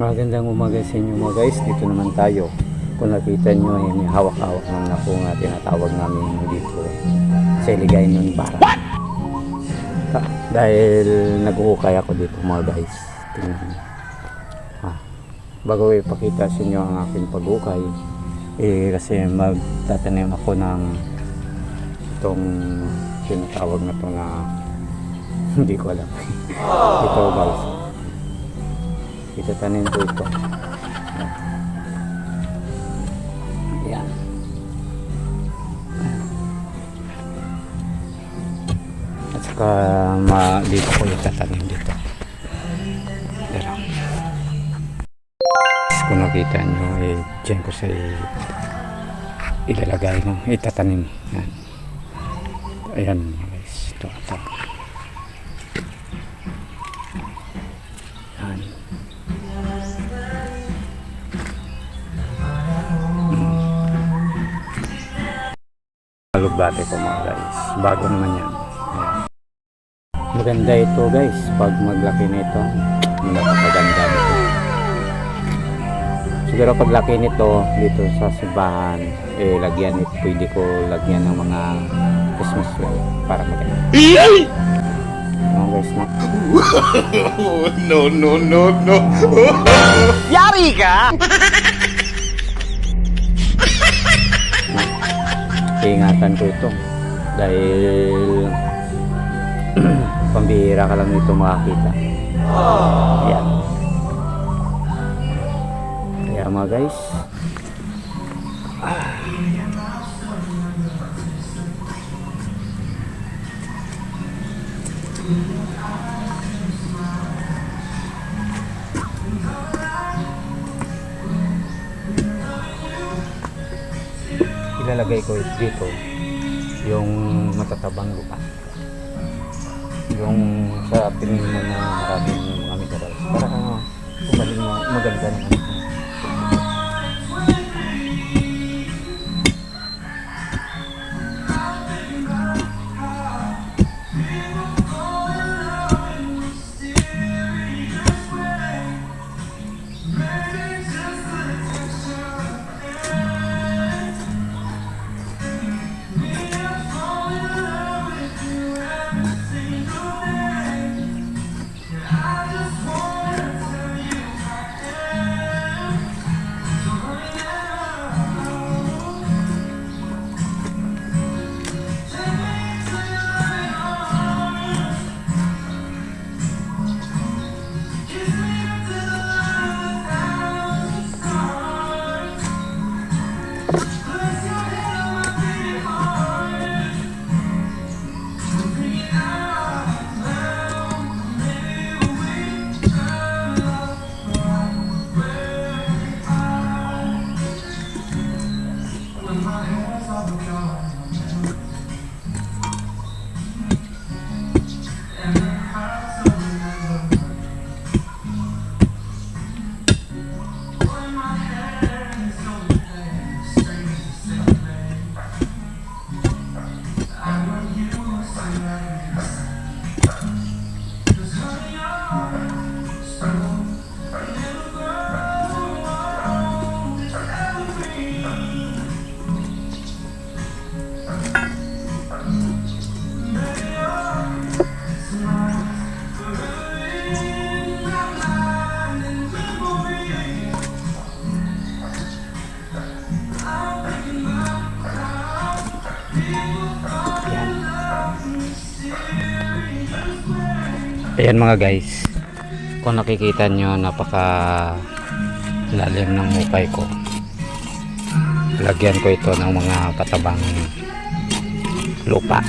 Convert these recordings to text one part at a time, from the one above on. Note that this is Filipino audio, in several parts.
Magandang umaga sa inyo mga guys. Dito naman tayo. Kung nakita nyo, may hawak-hawak ng ako nga tinatawag namin dito sa Iligayon Bara. Dahil nag-uukay ako dito mga guys. Tingnan nyo. Bago ipakita sa inyo ang aking pag-ukay, kasi magtatanim ako ng itong tinatawag na to na hindi ko alam. Ito guys. Itatanim ko ito. Ayan. At saka dito ko itatanim dito. Pero kung nakita nyo, dyan ko sa ilalagay no, itatanim. Ayan. Ayan guys. Ito. Ayan. Alugbate ko mga guys, bago naman yan. Maganda ito guys, pag maglaki nito napakaganda nito. Siguro pag laki nito dito sa simbahan, lagyan ito, pwede ko lagyan ng mga Christmas tree para maganda. Mga guys na no Yari ka. Ingatan ko ito dahil pambihira ka lang nito makakita. Ayan. Kaya mga guys, ayan. Ilalagay ko dito yung matatabang lupa, yung sa tingin mo na maraming mga minerals para umaling maganda naman. Ayan mga guys, kung nakikita nyo, napaka lalim ng hukay ko. Lagyan ko ito ng mga katabang lupa.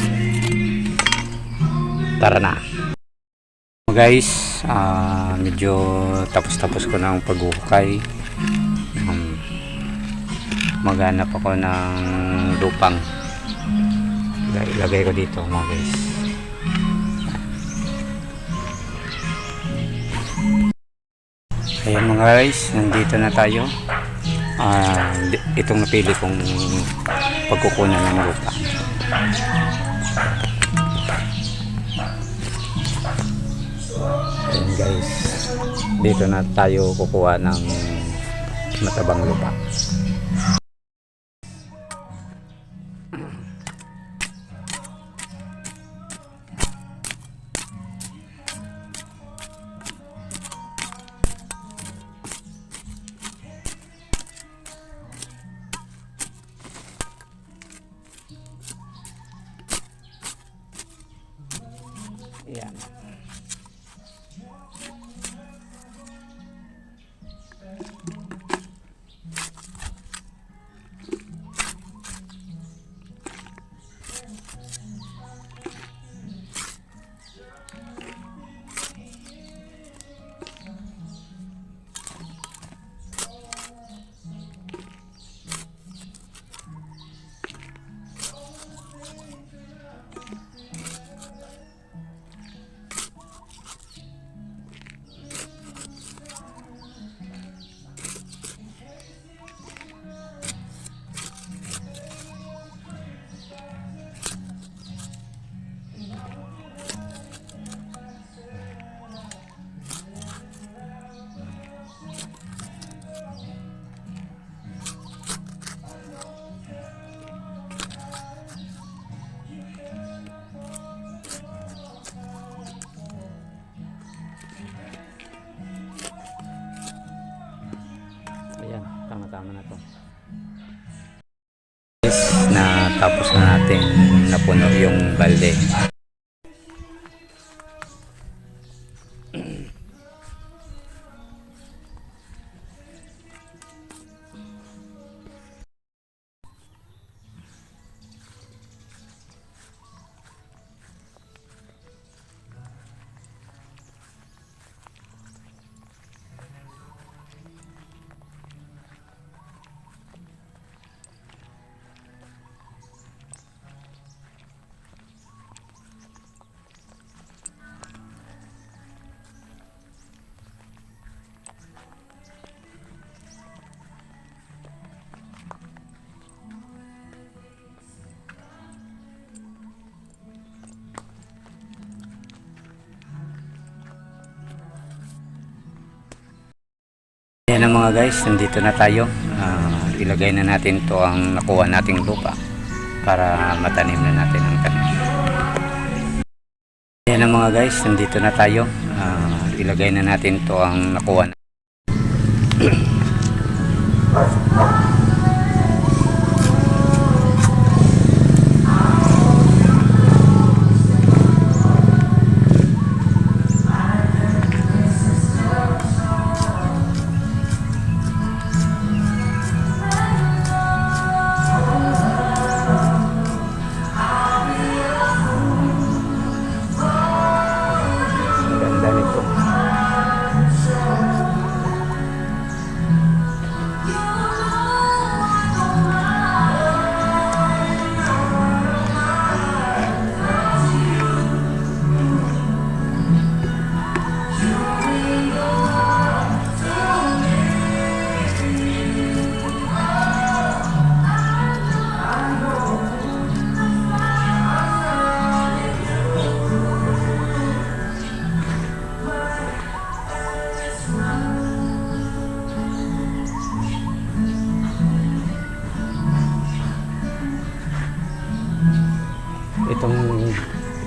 Tara na mga guys, medyo tapos ko na ang paghuhukay. Maghanap ako ng lupang ilagay ko dito mga guys. Ayan mga guys, nandito na tayo. Itong napili kong pagkukunan ng lupa. Ayan guys, dito na tayo kukuha ng matabang lupa. Yan. Ayan, tama-tama na to. Na tapos na natin napuno yung balde. Ayan na mga guys, nandito na tayo. Ilagay na natin to ang nakuha nating lupa para matanim na natin ang tanim. Ayan na mga guys, nandito na tayo. Ilagay na natin to ang nakuha natin.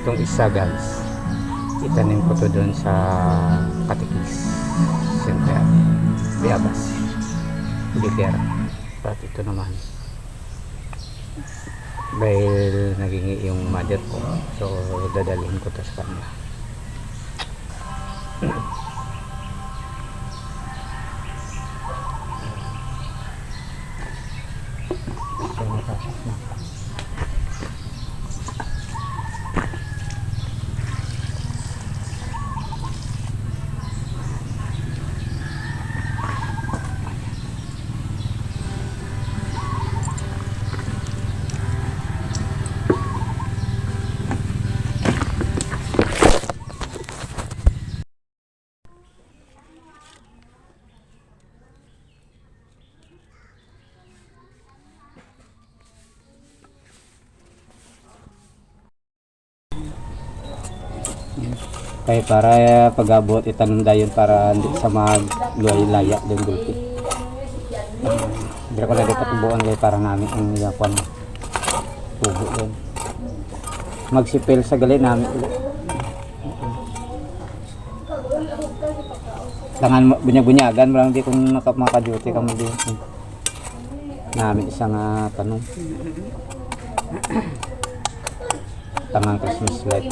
Itong isa guys, itanim ko to doon sa Katikis Center, Biabas, Bigera. At ito naman dahil nagingi yung mother ko, so dadalhin ko to sa kanila. So matapos na. Kaya para pag-abot itanong dayon para hindi sa magluay-laya din gulpi. Hindi ko na dapat tubuan kayo para namin ang yapan tubo din. Magsipil sa gali namin ulit. Tangan bunyag-bunyagan mo lang di kung maka-duty kami dito. Namin isang tanong. Tangang Christmas light.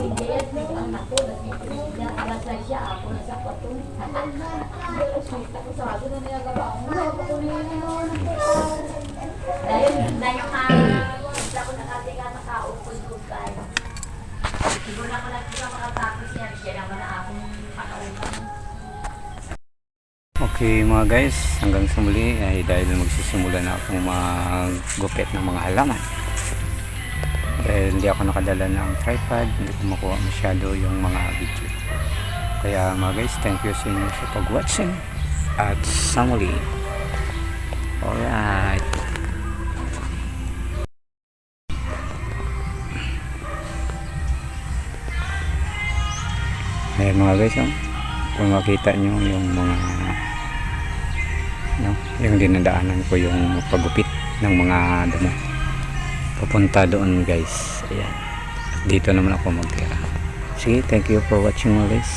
Okay mga guys, hanggang sa muli ay dahil magsisimula na akong maggupit ng mga halaman. Dahil hindi ako nakadala ng tripod, hindi ko makuha masyado yung mga video. Kaya mga guys, thank you sa inyo sa pag-watching at sa muli. Alright. Ayan mga guys, kung makita nyo yung mga yung dinadaanan ko yung paggupit ng mga damo papunta doon guys. Ayan. Dito naman ako magtira. Sige, thank you for watching mga guys.